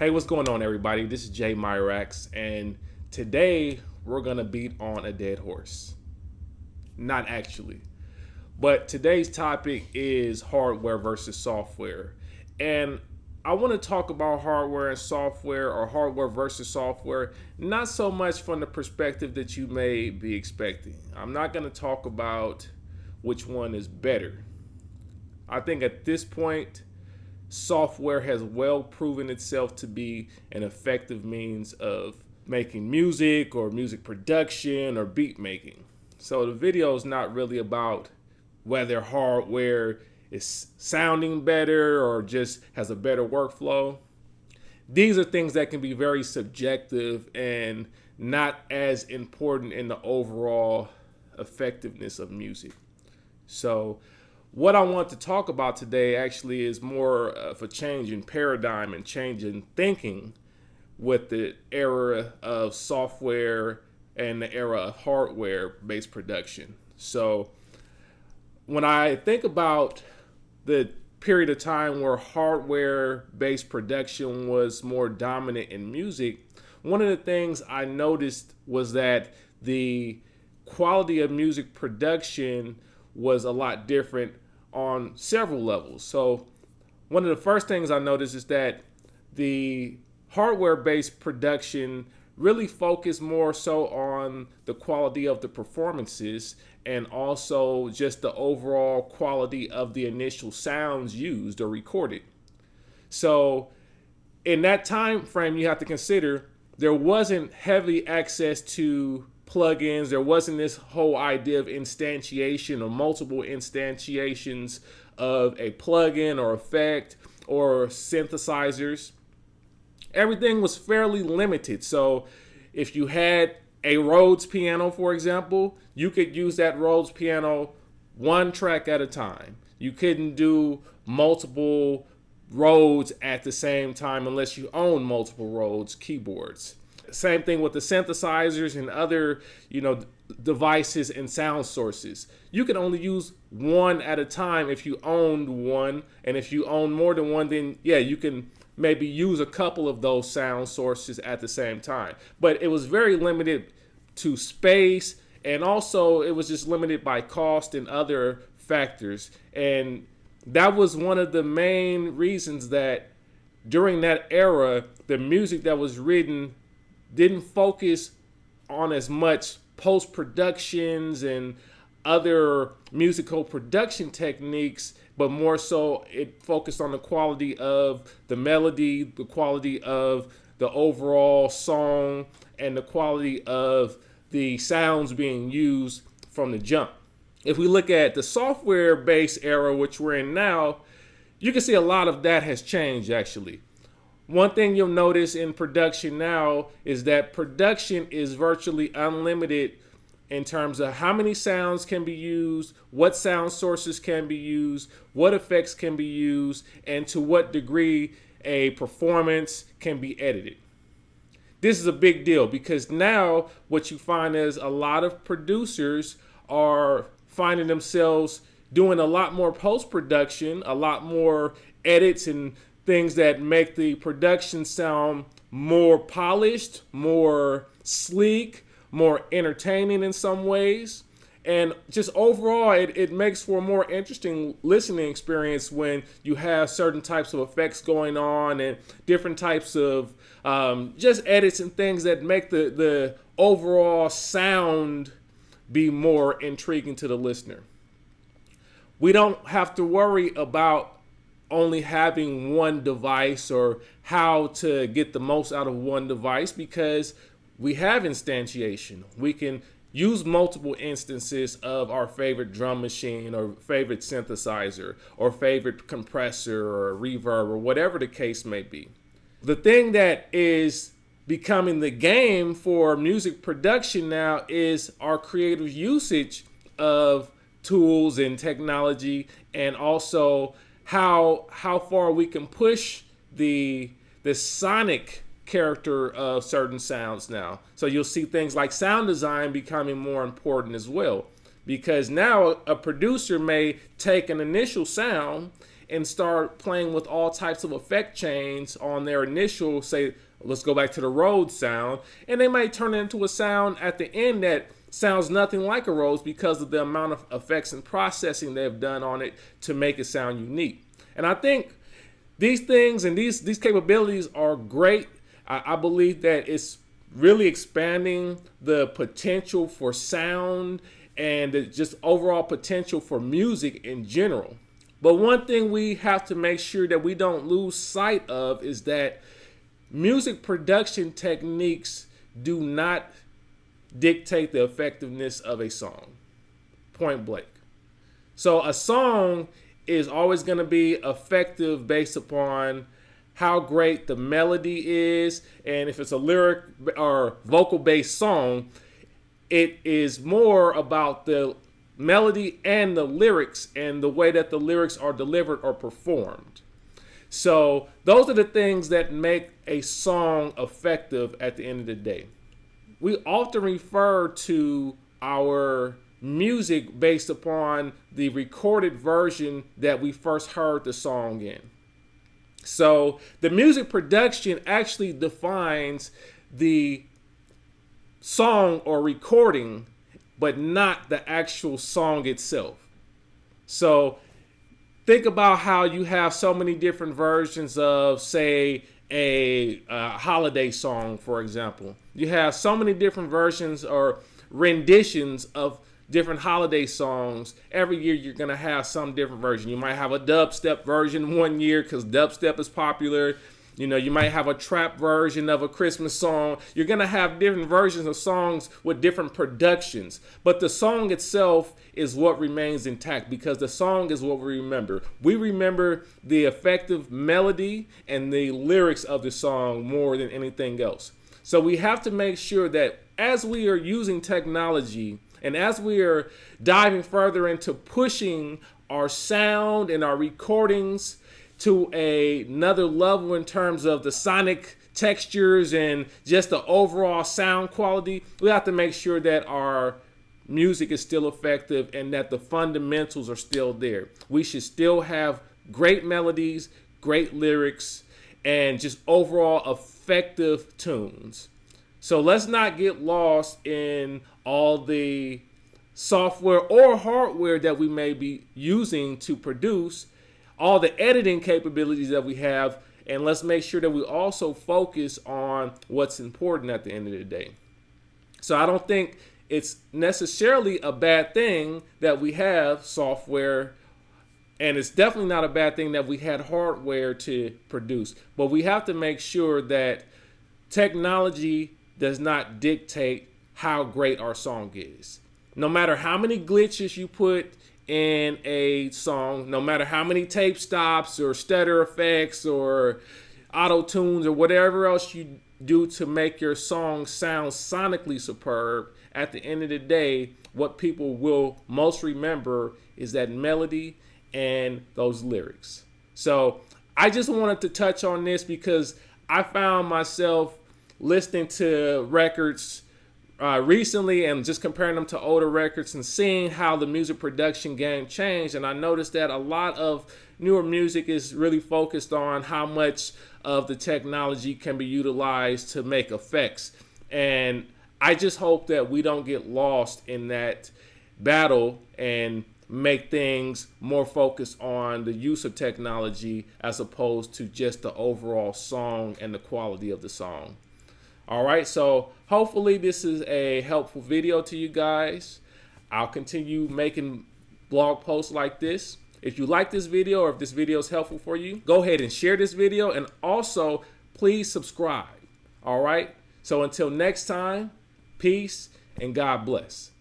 Hey, what's going on, everybody? This is Jay Myrax, and today we're gonna beat on a dead horse. Not actually, but today's topic is hardware versus software, and I want to talk about hardware and software, or hardware versus software, not so much from the perspective that you may be expecting. I'm not gonna talk about which one is better. I think at this point, software has well proven itself to be an effective means of making music or music production or beat making. So the video is not really about whether hardware is sounding better or just has a better workflow. These are things that can be very subjective and not as important in the overall effectiveness of music. So what I want to talk about today actually is more of a change in paradigm and change in thinking with the era of software and the era of hardware-based production. So when I think about the period of time where hardware-based production was more dominant in music, one of the things I noticed was that the quality of music production was a lot different on several levels. So one of the first things I noticed is that the hardware-based production really focused more so on the quality of the performances and also just the overall quality of the initial sounds used or recorded. So in that time frame, you have to consider there wasn't heavy access to plugins. There wasn't this whole idea of instantiation or multiple instantiations of a plugin or effect or synthesizers. Everything was fairly limited. So if you had a Rhodes piano, for example, you could use that Rhodes piano one track at a time. You couldn't do multiple Rhodes at the same time unless you own multiple Rhodes keyboards. Same thing with the synthesizers and other, devices and sound sources. You can only use one at a time if you owned one, and if you own more than one, then you can maybe use a couple of those sound sources at the same time. But it was very limited to space, and also it was just limited by cost and other factors. And that was one of the main reasons that during that era, the music that was written didn't focus on as much post-productions and other musical production techniques, but more so it focused on the quality of the melody, the quality of the overall song, and the quality of the sounds being used from the jump. If we look at the software-based era, which we're in now, you can see a lot of that has changed actually. One thing you'll notice in production now is that production is virtually unlimited in terms of how many sounds can be used, what sound sources can be used, what effects can be used, and to what degree a performance can be edited. This is a big deal because now what you find is a lot of producers are finding themselves doing a lot more post-production, a lot more edits and things that make the production sound more polished, more sleek, more entertaining in some ways. And just overall, it makes for a more interesting listening experience when you have certain types of effects going on and different types of just edits and things that make the overall sound be more intriguing to the listener. We don't have to worry about only having one device or how to get the most out of one device because we have instantiation. We can use multiple instances of our favorite drum machine or favorite synthesizer or favorite compressor or reverb or whatever the case may be. The thing that is becoming the game for music production now is our creative usage of tools and technology, and also how far we can push the sonic character of certain sounds now. So you'll see things like sound design becoming more important as well. because now a producer may take an initial sound and start playing with all types of effect chains on their initial, say, let's go back to the Rhodes sound, and they might turn it into a sound at the end that sounds nothing like a Rhodes because of the amount of effects and processing they've done on it to make it sound unique. And I think these things and these capabilities are great. I believe that it's really expanding the potential for sound and just overall potential for music in general. But one thing we have to make sure that we don't lose sight of is that music production techniques do not dictate the effectiveness of a song, point blank. So a song is always going to be effective based upon how great the melody is, and if it's a lyric or vocal based song, it is more about the melody and the lyrics and the way that the lyrics are delivered or performed. So those are the things that make a song effective at the end of the day. We often refer to our music based upon the recorded version that we first heard the song in. So the music production actually defines the song or recording, but not the actual song itself. So think about how you have so many different versions of, say, a holiday song, for example. You have so many different versions or renditions of different holiday songs. Every year you're going to have some different version. You might have a dubstep version one year because dubstep is popular. You know, you might have a trap version of a Christmas song. You're going to have different versions of songs with different productions. But the song itself is what remains intact because the song is what we remember. We remember the effective melody and the lyrics of the song more than anything else. So we have to make sure that as we are using technology and as we are diving further into pushing our sound and our recordings to another level in terms of the sonic textures and just the overall sound quality, we have to make sure that our music is still effective and that the fundamentals are still there. We should still have great melodies, great lyrics, and just overall effective tunes. So let's not get lost in all the software or hardware that we may be using to produce, all the editing capabilities that we have, and let's make sure that we also focus on what's important at the end of the day. So I don't think it's necessarily a bad thing that we have software, and it's definitely not a bad thing that we had hardware to produce, but we have to make sure that technology does not dictate how great our song is. No matter how many glitches you put in a song, no matter how many tape stops or stutter effects or auto tunes or whatever else you do to make your song sound sonically superb, at the end of the day, what people will most remember is that melody and those lyrics. So I just wanted to touch on this because I found myself listening to records recently and just comparing them to older records and seeing how the music production game changed. And I noticed that a lot of newer music is really focused on how much of the technology can be utilized to make effects. And I just hope that we don't get lost in that battle and make things more focused on the use of technology as opposed to just the overall song and the quality of the song. All right, so hopefully this is a helpful video to you guys. I'll continue making blog posts like this. If you like this video or if this video is helpful for you, go ahead and share this video, and also please subscribe. All right, so until next time, peace and God bless.